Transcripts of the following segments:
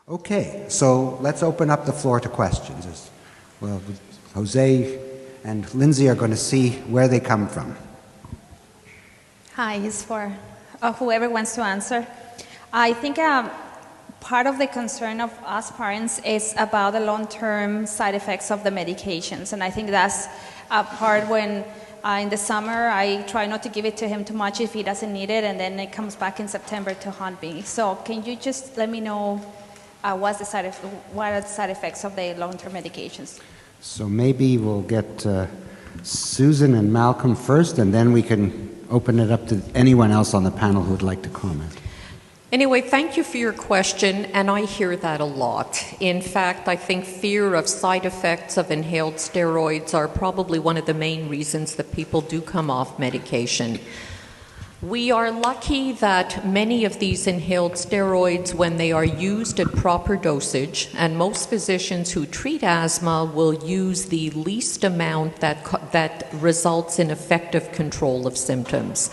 Okay, so let's open up the floor to questions. Well, Jose and Lindsay are going to see where they come from. Hi, it's for whoever wants to answer. I think part of the concern of us parents is about the long-term side effects of the medications, and I think that's a part when in the summer I try not to give it to him too much if he doesn't need it, and then it comes back in September to haunt me. So can you just let me know what are the side effects of the long-term medications? So maybe we'll get Susan and Malcolm first, and then we can open it up to anyone else on the panel who would like to comment. Anyway, thank you for your question, and I hear that a lot. In fact, I think fear of side effects of inhaled steroids are probably one of the main reasons that people do come off medication. We are lucky that many of these inhaled steroids, when they are used at proper dosage, and most physicians who treat asthma will use the least amount that results in effective control of symptoms.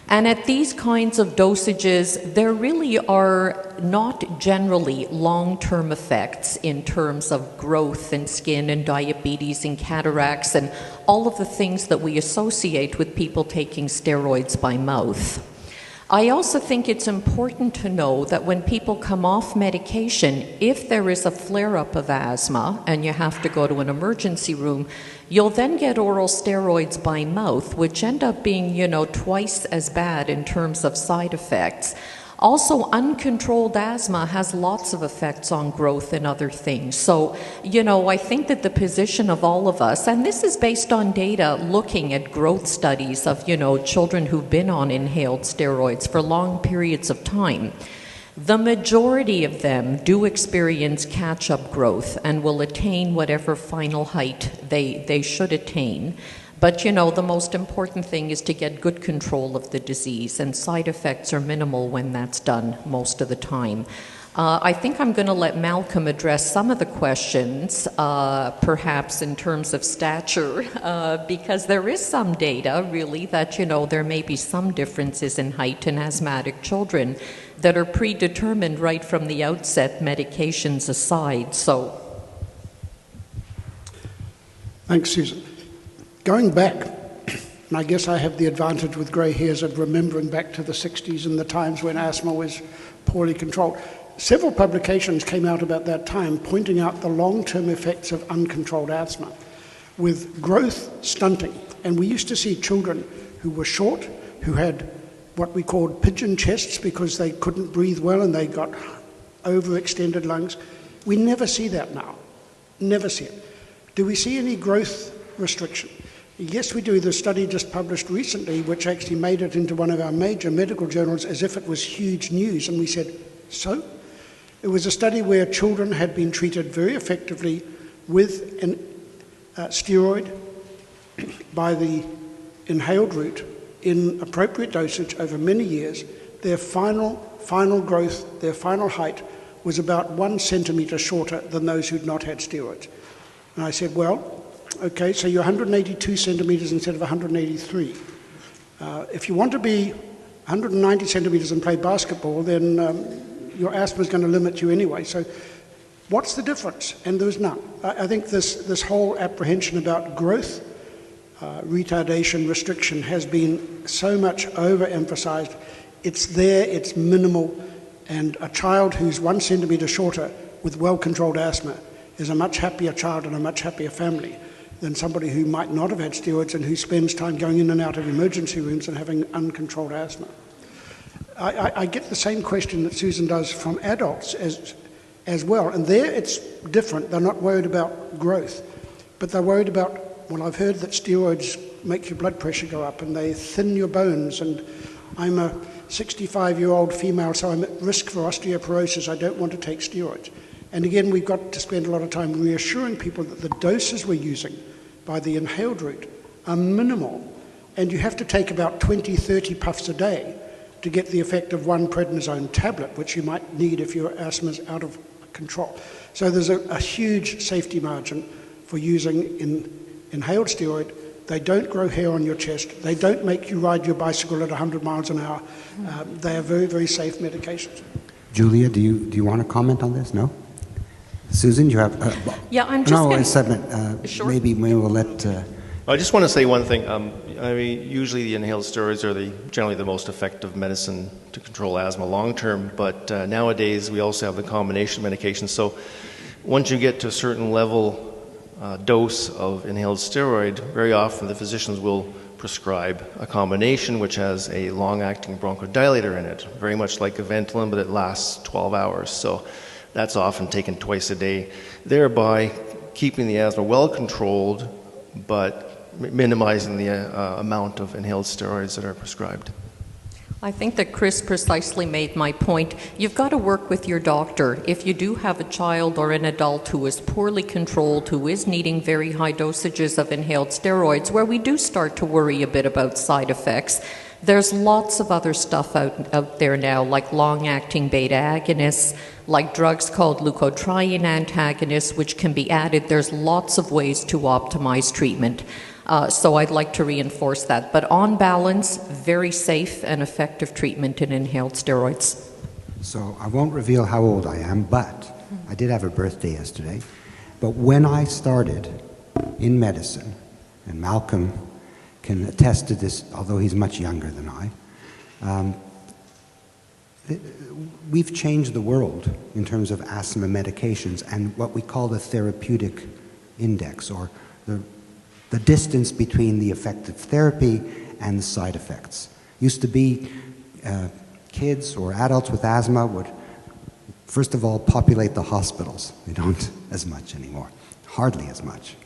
And at these kinds of dosages, there really are not generally long-term effects in terms of growth in skin and diabetes and cataracts and all of the things that we associate with people taking steroids by mouth. I also think it's important to know that when people come off medication, if there is a flare-up of asthma and you have to go to an emergency room, you'll then get oral steroids by mouth, which end up being, twice as bad in terms of side effects. Also, uncontrolled asthma has lots of effects on growth and other things. So, I think that the position of all of us, and this is based on data looking at growth studies of, children who've been on inhaled steroids for long periods of time, the majority of them do experience catch-up growth and will attain whatever final height they should attain. But, the most important thing is to get good control of the disease, and side effects are minimal when that's done most of the time. I think I'm going to let Malcolm address some of the questions, perhaps in terms of stature, because there is some data, really, that, there may be some differences in height in asthmatic children that are predetermined right from the outset, medications aside. So, thanks, Susan. Going back, and I guess I have the advantage with grey hairs of remembering back to the 60s and the times when asthma was poorly controlled. Several publications came out about that time pointing out the long-term effects of uncontrolled asthma with growth stunting. And we used to see children who were short, who had what we called pigeon chests because they couldn't breathe well and they got overextended lungs. We never see that now. Never see it. Do we see any growth restriction? Yes, we do. The study just published recently, which actually made it into one of our major medical journals as if it was huge news. And we said, so? It was a study where children had been treated very effectively with an steroid by the inhaled route in appropriate dosage over many years. Their final growth, their final height was about 1 centimetre shorter than those who'd not had steroids. And I said, well, okay, so you're 182 centimetres instead of 183. If you want to be 190 centimetres and play basketball, then your asthma is going to limit you anyway. So what's the difference? And there's none. I think this whole apprehension about growth, retardation, restriction has been so much overemphasized. It's there, it's minimal, and a child who's 1 centimetre shorter with well-controlled asthma is a much happier child and a much happier family than somebody who might not have had steroids and who spends time going in and out of emergency rooms and having uncontrolled asthma. I get the same question that Susan does from adults as well, and there it's different. They're not worried about growth, but they're worried about, well, I've heard that steroids make your blood pressure go up and they thin your bones, and I'm a 65-year-old female, so I'm at risk for osteoporosis. I don't want to take steroids. And again, we've got to spend a lot of time reassuring people that the doses we're using by the inhaled route are minimal, and you have to take about 20, 30 puffs a day to get the effect of one prednisone tablet, which you might need if your asthma is out of control. So there's a huge safety margin for using inhaled steroid. They don't grow hair on your chest. They don't make you ride your bicycle at 100 miles an hour. They are very, very safe medications. Julia, do you want to comment on this? No? Susan, you have... Yeah, I'm just No, gonna- wait a second. Sure. Maybe we'll let... I just want to say one thing. I mean, usually the inhaled steroids are generally the most effective medicine to control asthma long term, but nowadays we also have the combination medications. So once you get to a certain level dose of inhaled steroid, very often the physicians will prescribe a combination which has a long-acting bronchodilator in it, very much like a Ventolin, but it lasts 12 hours. So that's often taken twice a day, thereby keeping the asthma well controlled, but minimizing the amount of inhaled steroids that are prescribed. I think that Chris precisely made my point. You've got to work with your doctor. If you do have a child or an adult who is poorly controlled, who is needing very high dosages of inhaled steroids, where we do start to worry a bit about side effects, there's lots of other stuff out there now, like long-acting beta agonists, like drugs called leukotriene antagonists, which can be added. There's lots of ways to optimize treatment. So I'd like to reinforce that. But on balance, very safe and effective treatment in inhaled steroids. So I won't reveal how old I am, but I did have a birthday yesterday. But when I started in medicine, and Malcolm can attest to this, although he's much younger than I, we've changed the world in terms of asthma medications and what we call the therapeutic index, or the distance between the effective therapy and the side effects. Used to be kids or adults with asthma would, first of all, populate the hospitals. They don't as much anymore, hardly as much.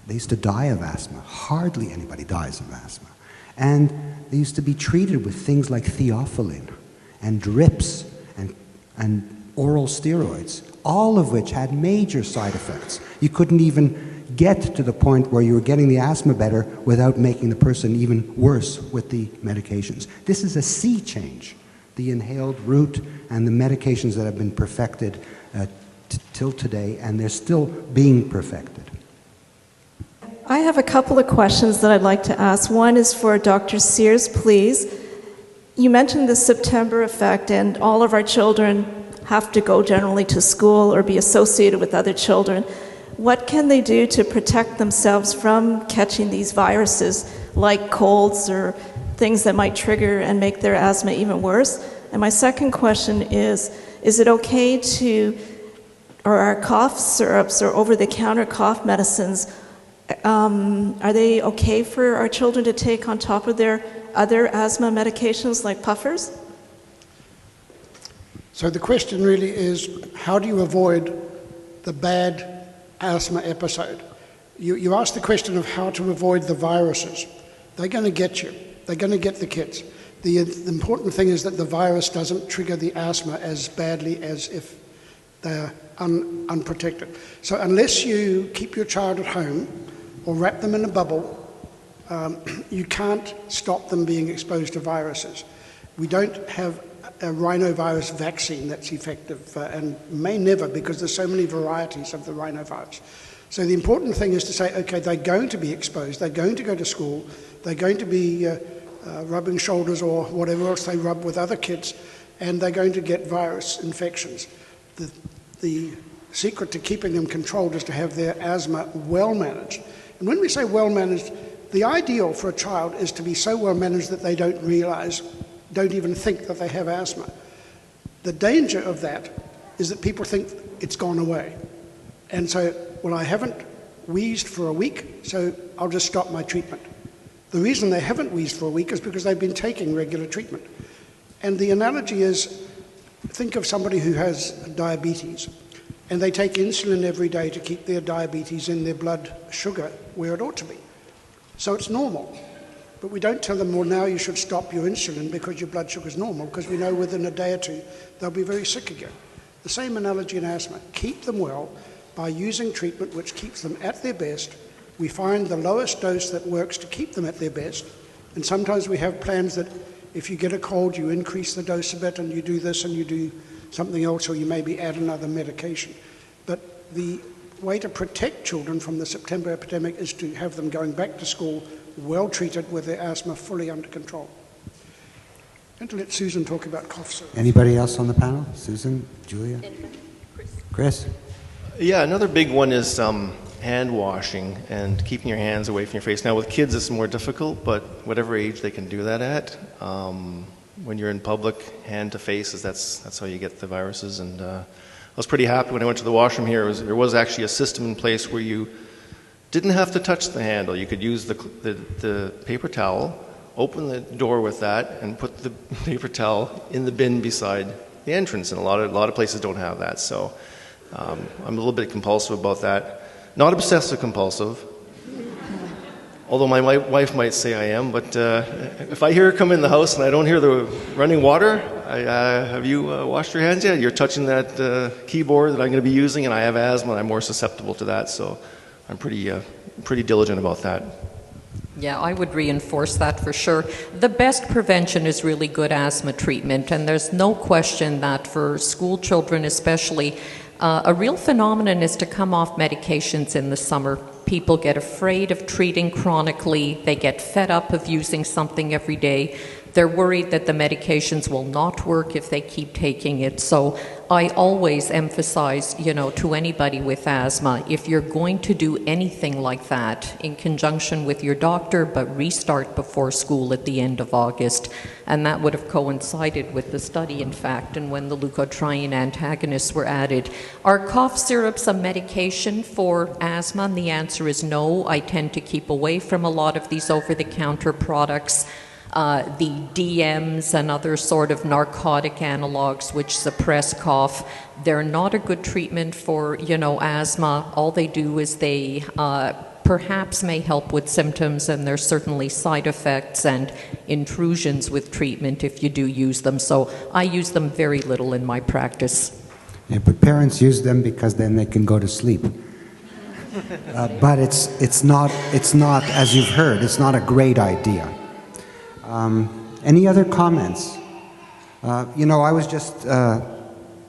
They used to die of asthma. Hardly anybody dies of asthma. And they used to be treated with things like theophylline and drips and oral steroids, all of which had major side effects. You couldn't even get to the point where you were getting the asthma better without making the person even worse with the medications. This is a sea change, the inhaled route and the medications that have been perfected till today, and they're still being perfected. I have a couple of questions that I'd like to ask. One is for Dr. Sears, please. You mentioned the September effect, and all of our children have to go generally to school or be associated with other children. What can they do to protect themselves from catching these viruses, like colds or things that might trigger and make their asthma even worse? And my second question is it okay to, or are cough syrups or over-the-counter cough medicines, are they okay for our children to take on top of their other asthma medications like puffers? So the question really is, how do you avoid the bad asthma episode? You asked the question of how to avoid the viruses. They're going to get you. They're going to get the kids. The important thing is that the virus doesn't trigger the asthma as badly as if they're unprotected. So unless you keep your child at home or wrap them in a bubble, you can't stop them being exposed to viruses. We don't have a rhinovirus vaccine that's effective, and may never, because there's so many varieties of the rhinovirus. So the important thing is to say, okay, they're going to be exposed, they're going to go to school, they're going to be rubbing shoulders or whatever else they rub with other kids, and they're going to get virus infections. The secret to keeping them controlled is to have their asthma well managed. And when we say well managed, the ideal for a child is to be so well managed that they don't realize, don't even think that they have asthma. The danger of that is that people think it's gone away. And so, well, I haven't wheezed for a week, so I'll just stop my treatment. The reason they haven't wheezed for a week is because they've been taking regular treatment. And the analogy is, think of somebody who has diabetes, and they take insulin every day to keep their diabetes in their blood sugar where it ought to be. So it's normal. But we don't tell them, well, now you should stop your insulin because your blood sugar is normal, because we know within a day or two they'll be very sick again. The same analogy in asthma. Keep them well by using treatment which keeps them at their best. We find the lowest dose that works to keep them at their best. And sometimes we have plans that if you get a cold, you increase the dose a bit and you do this and you do something else, or you maybe add another medication. But the way to protect children from the September epidemic is to have them going back to school well treated with their asthma fully under control. I'm going to let Susan talk about cough syrup. Anybody else on the panel? Susan, Julia, Chris? Yeah, another big one is hand washing and keeping your hands away from your face. Now with kids it's more difficult, but whatever age they can do that at. When you're in public, hand to face, that's how you get the viruses. And I was pretty happy when I went to the washroom here. There was actually a system in place where you didn't have to touch the handle. You could use the paper towel, open the door with that, and put the paper towel in the bin beside the entrance. And a lot of places don't have that. So I'm a little bit compulsive about that. Not obsessive compulsive, although my wife might say I am, but if I hear her come in the house and I don't hear the running water, have you washed your hands yet? You're touching that keyboard that I'm going to be using, and I have asthma and I'm more susceptible to that, so I'm pretty diligent about that. Yeah, I would reinforce that for sure. The best prevention is really good asthma treatment, and there's no question that for school children especially, a real phenomenon is to come off medications in the summer. People get afraid of treating chronically. They get fed up of using something every day. They're worried that the medications will not work if they keep taking it. So I always emphasize, to anybody with asthma, if you're going to do anything like that in conjunction with your doctor, but restart before school at the end of August. And that would have coincided with the study, in fact, and when the leukotriene antagonists were added. Are cough syrups a medication for asthma? And the answer is no. I tend to keep away from a lot of these over-the-counter products. The DMs and other sort of narcotic analogs which suppress cough, they're not a good treatment for, asthma. All they do is they perhaps may help with symptoms, and there's certainly side effects and intrusions with treatment if you do use them. So I use them very little in my practice. Yeah, but parents use them because then they can go to sleep. But it's not, as you've heard, it's not a great idea. Any other comments? I was just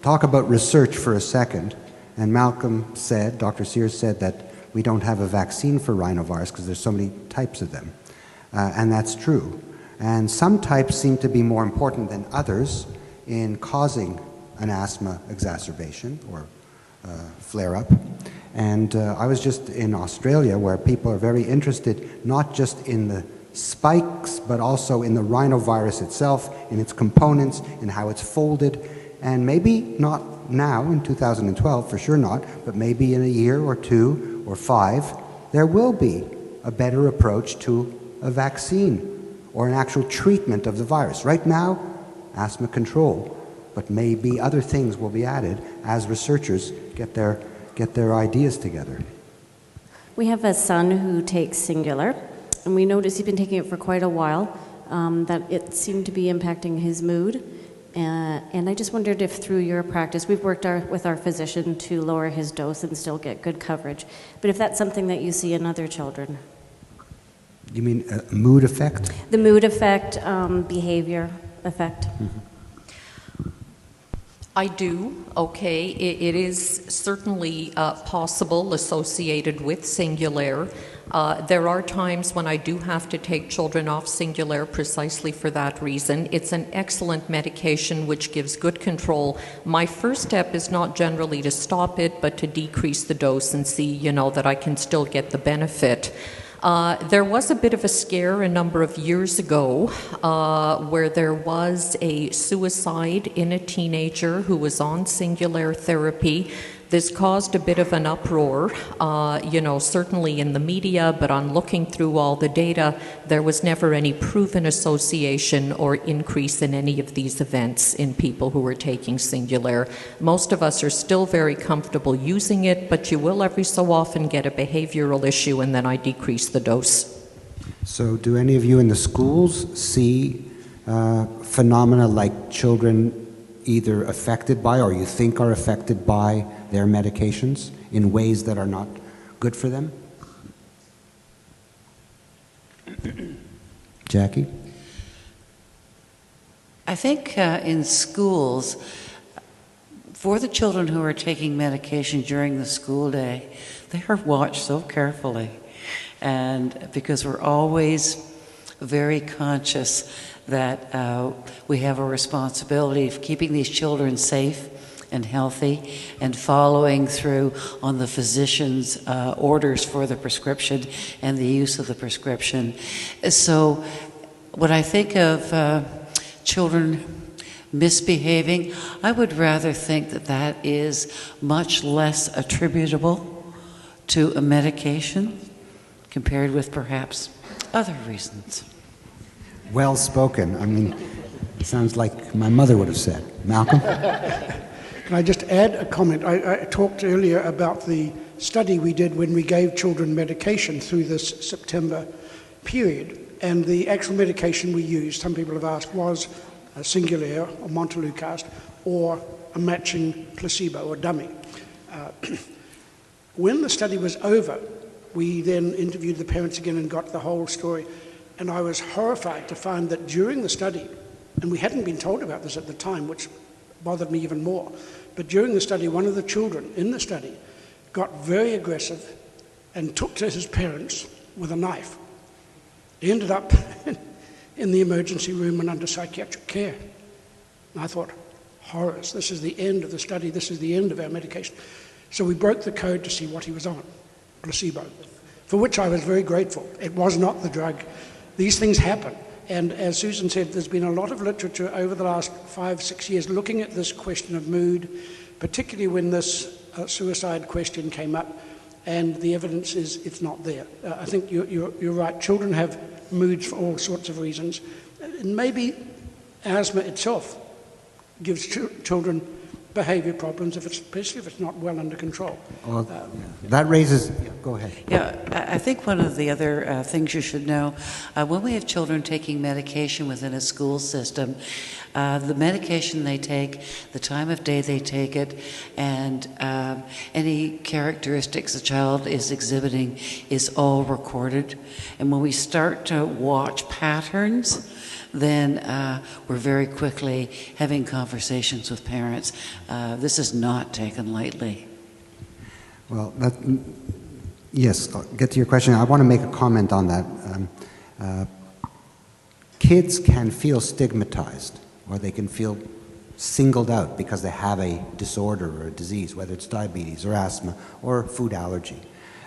talk about research for a second, and Malcolm said, Dr. Sears said that we don't have a vaccine for rhinovirus because there's so many types of them, and that's true. And some types seem to be more important than others in causing an asthma exacerbation or flare-up. And I was just in Australia, where people are very interested not just in the spikes, but also in the rhinovirus itself, in its components, in how it's folded, and maybe not now in 2012, for sure not, but maybe in a year or 2 or 5, there will be a better approach to a vaccine or an actual treatment of the virus. Right now, asthma control, but maybe other things will be added as researchers get their ideas together. We have a son who takes Singulair, and we noticed he's been taking it for quite a while, that it seemed to be impacting his mood. And I just wondered if through your practice, we've worked with our physician to lower his dose and still get good coverage, but if that's something that you see in other children. You mean a mood effect? The mood effect, behavior effect. Mm-hmm. I do, okay. It is certainly possible associated with Singulair. There are times when I do have to take children off Singulair precisely for that reason. It's an excellent medication which gives good control. My first step is not generally to stop it, but to decrease the dose and see, that I can still get the benefit. There was a bit of a scare a number of years ago where there was a suicide in a teenager who was on Singulair therapy. This caused a bit of an uproar, certainly in the media, but on looking through all the data, there was never any proven association or increase in any of these events in people who were taking Singulair. Most of us are still very comfortable using it, but you will every so often get a behavioral issue, and then I decrease the dose. So do any of you in the schools see phenomena like children either affected by or you think are affected by their medications in ways that are not good for them? Jackie? I think in schools, for the children who are taking medication during the school day, they are watched so carefully. And because we're always very conscious that we have a responsibility of keeping these children safe and healthy and following through on the physician's orders for the prescription and the use of the prescription. So when I think of children misbehaving, I would rather think that that is much less attributable to a medication compared with perhaps other reasons. Well spoken. I mean, it sounds like my mother would have said. Malcolm? Can I just add a comment? I talked earlier about the study we did when we gave children medication through this September period. And the actual medication we used, some people have asked, was a Singulair or Montelukast or a matching placebo or dummy. When the study was over, we then interviewed the parents again and got the whole story. And I was horrified to find that during the study, and we hadn't been told about this at the time, which bothered me even more, but during the study, one of the children in the study got very aggressive and took to his parents with a knife. He ended up in the emergency room and under psychiatric care. And I thought, horrors, this is the end of the study, this is the end of our medication. So we broke the code to see what he was on, placebo, for which I was very grateful. It was not the drug. These things happen. And as Susan said, there's been a lot of literature over the last 5-6 years looking at this question of mood, particularly when this suicide question came up, and the evidence is it's not there. I think you're right. Children have moods for all sorts of reasons. And maybe asthma itself gives children behavior problems, especially if it's not well under control. Well, that raises... Go ahead. Yeah, I think one of the other things you should know, when we have children taking medication within a school system, the medication they take, the time of day they take it, and any characteristics the child is exhibiting is all recorded. And when we start to watch patterns, then we're very quickly having conversations with parents. This is not taken lightly. Well, yes, I'll get to your question. I want to make a comment on that. Kids can feel stigmatized, or they can feel singled out because they have a disorder or a disease, whether it's diabetes or asthma or food allergy.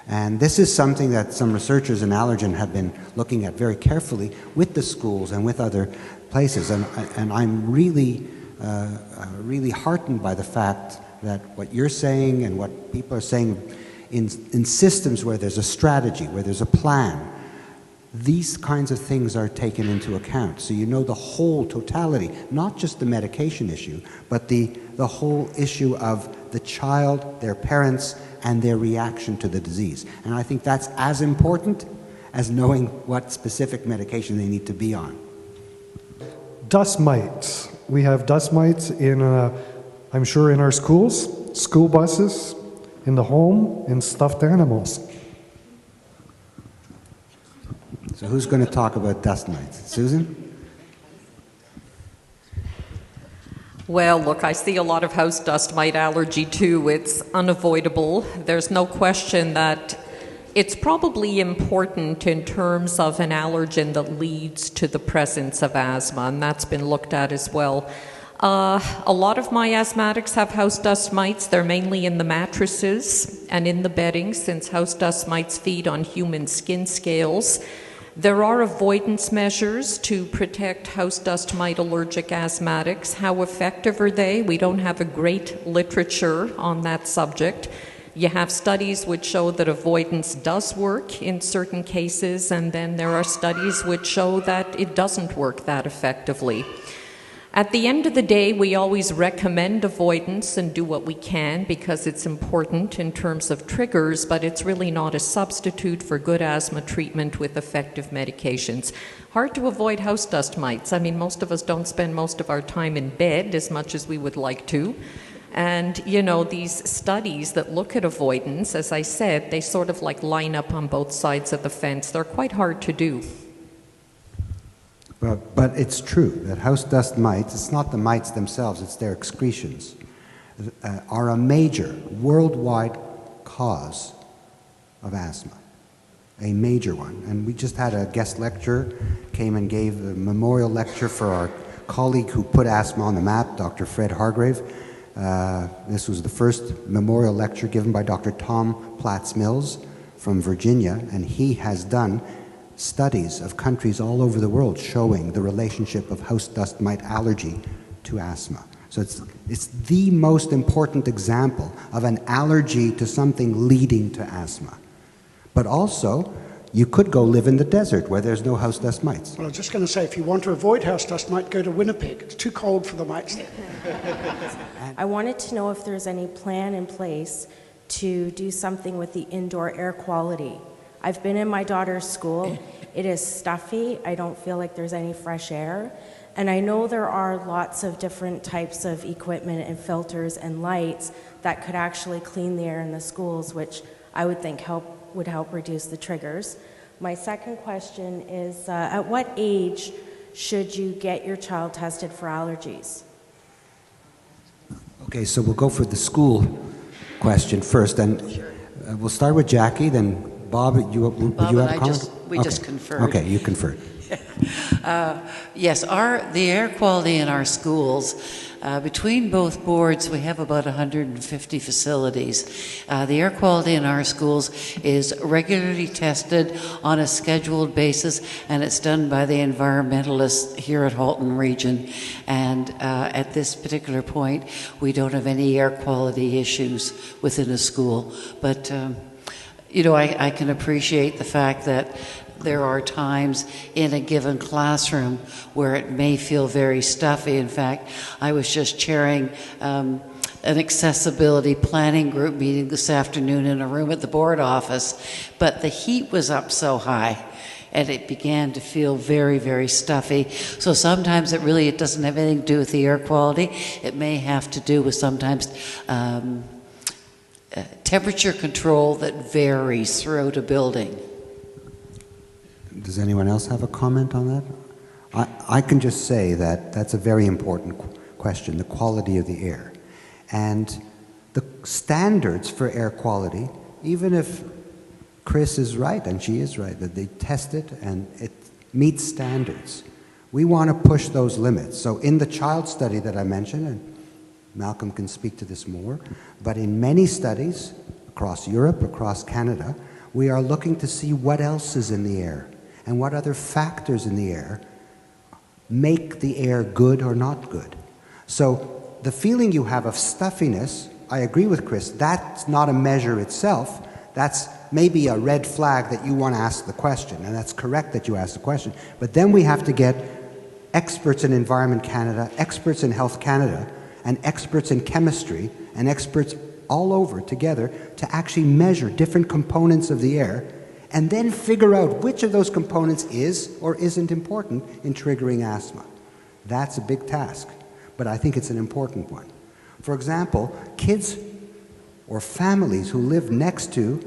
And this is something that some researchers in allergen have been looking at very carefully with the schools and with other places. And I'm really, really heartened by the fact that what you're saying and what people are saying in systems where there's a strategy, where there's a plan, these kinds of things are taken into account. So you know the whole totality, not just the medication issue, but the whole issue of the child, their parents, and their reaction to the disease. And I think that's as important as knowing what specific medication they need to be on. Dust mites. We have dust mites in, I'm sure, in our schools, school buses, in the home, in stuffed animals. So who's going to talk about dust mites? Susan? Well, look, I see a lot of house dust mite allergy too. It's unavoidable. There's no question that it's probably important in terms of an allergen that leads to the presence of asthma, and that's been looked at as well. A lot of my asthmatics have house dust mites. They're mainly in the mattresses and in the bedding, since house dust mites feed on human skin scales. There are avoidance measures to protect house dust mite allergic asthmatics. How effective are they? We don't have a great literature on that subject. You have studies which show that avoidance does work in certain cases, and then there are studies which show that it doesn't work that effectively. At the end of the day, we always recommend avoidance and do what we can because it's important in terms of triggers, but it's really not a substitute for good asthma treatment with effective medications. Hard to avoid house dust mites. I mean, most of us don't spend most of our time in bed as much as we would like to. And, you know, these studies that look at avoidance, as I said, they sort of like line up on both sides of the fence. They're quite hard to do. But it's true that house dust mites, it's not the mites themselves, it's their excretions, are a major worldwide cause of asthma. a major one. And we just had a guest lecturer came and gave a memorial lecture for our colleague who put asthma on the map, Dr. Fred Hargrave. This was the first memorial lecture given by Dr. Tom Platts-Mills from Virginia, and he has done studies of countries all over the world showing the relationship of house dust mite allergy to asthma. So it's the most important example of an allergy to something leading to asthma. But also, you could go live in the desert where there's no house dust mites. Well, I was just going to say, if you want to avoid house dust mite, go to Winnipeg. It's too cold for the mites there. I wanted to know if there's any plan in place to do something with the indoor air quality. I've been in my daughter's school. It is stuffy. I don't feel like there's any fresh air. And I know there are lots of different types of equipment and filters and lights that could actually clean the air in the schools, which I would think would help reduce the triggers. My second question is, at what age should you get your child tested for allergies? Okay, so we'll go for the school question first, and we'll start with Jackie, then Bob, would you have a comment? We just conferred. Okay, you conferred. Yes, the air quality in our schools, between both boards, we have about 150 facilities. The air quality in our schools is regularly tested on a scheduled basis, and it's done by the environmentalists here at Halton Region. And at this particular point, we don't have any air quality issues within a school. But, I can appreciate the fact that there are times in a given classroom where it may feel very stuffy. In fact, I was just chairing an accessibility planning group meeting this afternoon in a room at the board office, but the heat was up so high and it began to feel very, very stuffy. So sometimes it doesn't have anything to do with the air quality. It may have to do with sometimes temperature control that varies throughout a building. Does anyone else have a comment on that? I can just say that that's a very important question, the quality of the air. And the standards for air quality, even if Chris is right, and she is right, that they test it and it meets standards, we want to push those limits. So in the child study that I mentioned, and Malcolm can speak to this more, but in many studies across Europe, across Canada, we are looking to see what else is in the air and what other factors in the air make the air good or not good. So the feeling you have of stuffiness, I agree with Chris, that's not a measure itself. That's maybe a red flag that you want to ask the question, and that's correct that you ask the question. But then we have to get experts in Environment Canada, experts in Health Canada, and experts in chemistry, and experts all over together to actually measure different components of the air and then figure out which of those components is or isn't important in triggering asthma. That's a big task, but I think it's an important one. For example, kids or families who live next to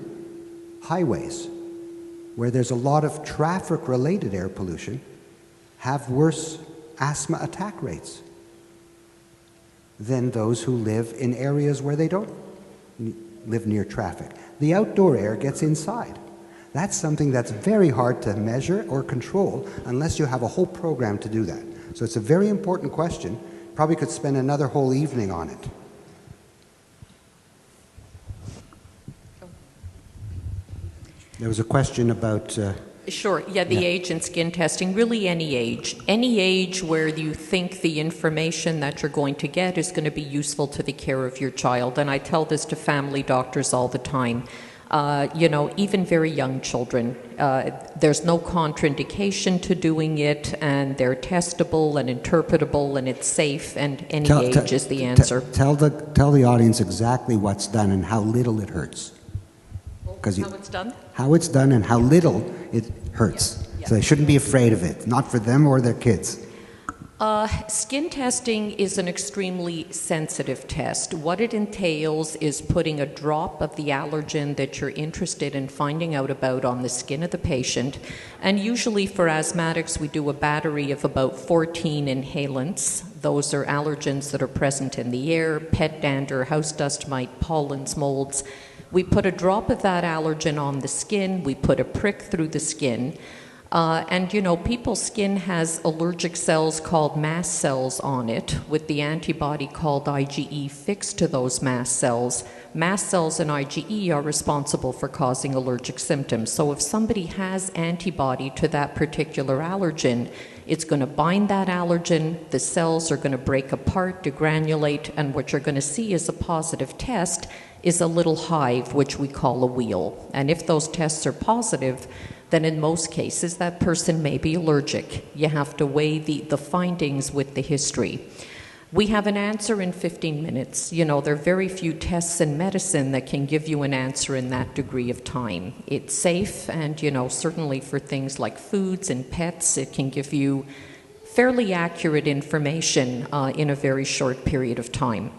highways where there's a lot of traffic-related air pollution have worse asthma attack rates than those who live in areas where they don't live near traffic. The outdoor air gets inside. That's something that's very hard to measure or control unless you have a whole program to do that. So it's a very important question. Probably could spend another whole evening on it. There was a question about... Sure, yeah, the age and skin testing, really any age where you think the information that you're going to get is going to be useful to the care of your child. And I tell this to family doctors all the time. Even very young children, there's no contraindication to doing it, and they're testable and interpretable, and it's safe, and any age is the answer. Tell the audience exactly what's done and how little it hurts. How it's done? How it's done and how little it hurts. Yeah. So they shouldn't be afraid of it, not for them or their kids. Skin testing is an extremely sensitive test. What it entails is putting a drop of the allergen that you're interested in finding out about on the skin of the patient. And usually for asthmatics, we do a battery of about 14 inhalants. Those are allergens that are present in the air: pet dander, house dust mite, pollens, molds. We put a drop of that allergen on the skin, we put a prick through the skin, and you know, people's skin has allergic cells called mast cells on it, with the antibody called IgE fixed to those mast cells. Mast cells and IgE are responsible for causing allergic symptoms. So if somebody has antibody to that particular allergen, it's going to bind that allergen, the cells are going to break apart, degranulate, and what you're going to see as a positive test is a little hive, which we call a wheal. And if those tests are positive, then in most cases that person may be allergic. You have to weigh the findings with the history. We have an answer in 15 minutes. You know, there are very few tests in medicine that can give you an answer in that degree of time. It's safe, and you know, certainly for things like foods and pets, it can give you fairly accurate information in a very short period of time.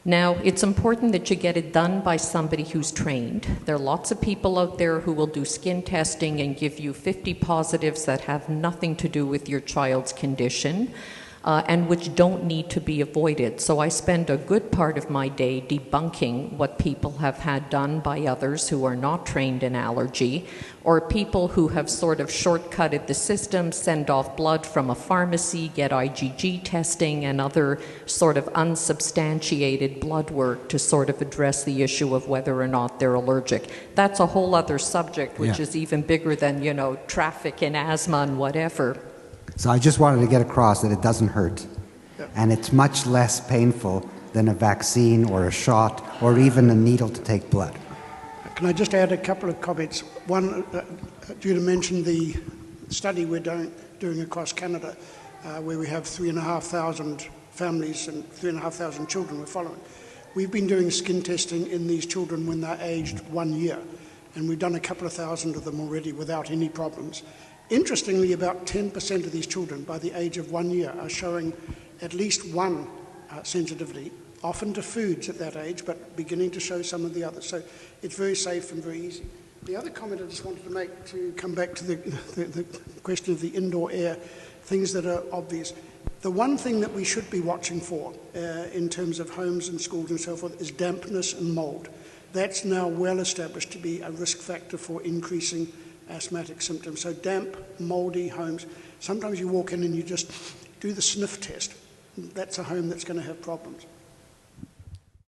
Now, it's important that you get it done by somebody who's trained. There are lots of people out there who will do skin testing and give you 50 positives that have nothing to do with your child's condition, and which don't need to be avoided. So I spend a good part of my day debunking what people have had done by others who are not trained in allergy, or people who have sort of shortcutted the system, send off blood from a pharmacy, get IgG testing and other sort of unsubstantiated blood work to sort of address the issue of whether or not they're allergic. That's a whole other subject, which is even bigger than, you know, traffic and asthma and whatever. So I just wanted to get across that it doesn't hurt. And it's much less painful than a vaccine or a shot or even a needle to take blood. Can I just add a couple of comments? One, due to mention the study we're doing across Canada, where we have 3,500 families and 3,500 children we're following. We've been doing skin testing in these children when they're aged 1 year, and we've done a couple of thousand of them already without any problems. Interestingly, about 10% of these children by the age of 1 year are showing at least one sensitivity, often to foods at that age, but beginning to show some of the others. So it's very safe and very easy. The other comment I just wanted to make, to come back to the question of the indoor air, things that are obvious. The one thing that we should be watching for in terms of homes and schools and so forth is dampness and mold. That's now well established to be a risk factor for increasing asthmatic symptoms. So damp, mouldy homes. Sometimes you walk in and you just do the sniff test. That's a home that's going to have problems.